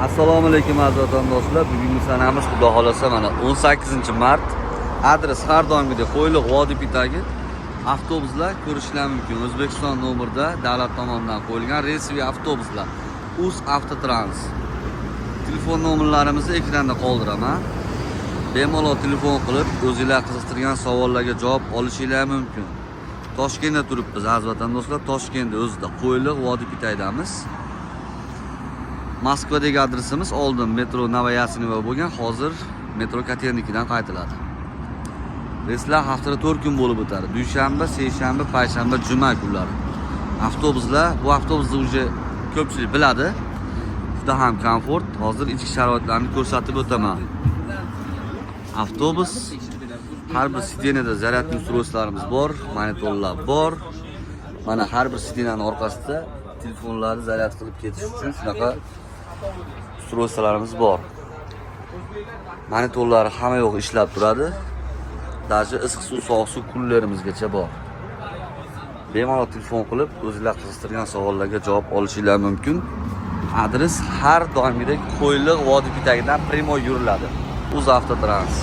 Assalomu alaykum aziz vatandoshlar. Bugungi sanamiz xudo xolasa mana 18-mart. Adres har doimgidek Qo'yliq Vodiy-Pitagi avtobuslar ko'rishlar mumkin. O'zbekiston nomerida davlat tomonidan qo'yilgan relsli avtobuslar. Uz Avtotrans. Telefon nomerlarimizni ekranda qoldiraman. Bemalol telefon qilib o'zingizlar qiziqtirgan savollarga javob olishingiz mumkin. Toshkentda turibmiz aziz vatandoshlar. Toshkentda o'zida Qo'yliq Vodiy-Pitagidamiz. Moskvadagi adresimiz oldin metro Novoyasenova bo'lgan, hozir metro Kotelnikidan qaytiladi. Reyslar haftada 4 kun bo'lib o'tadi. Dushanba, seshanba, payshanba, juma kunlari. Avtobuslar, bu avtobusni uje ko'pchilik biladi. Juda ham komfort. Hozir ichki sharoitlarni ko'rsatib o'taman. Avtobus har bir sidenada zaryadli ustroylarimiz bor, monitorlar bor. Mana har bir sidenaning orqasida telefonlarni zaryad qilib ketish uchun shunaqa ustroylarimiz bor. Monitorlari hamma yo'q ishlab turadi. Даже issiq suv, sovuq suv kunlarimizgacha bor. Bemalol telefon qilib o'zingizlar qiziqtirgan savollarga javob olishingiz mumkin. Adres har doimgidek Qo'yliq Vodiy-Pitagidan primoy yuriladi. Uz Avtotrans.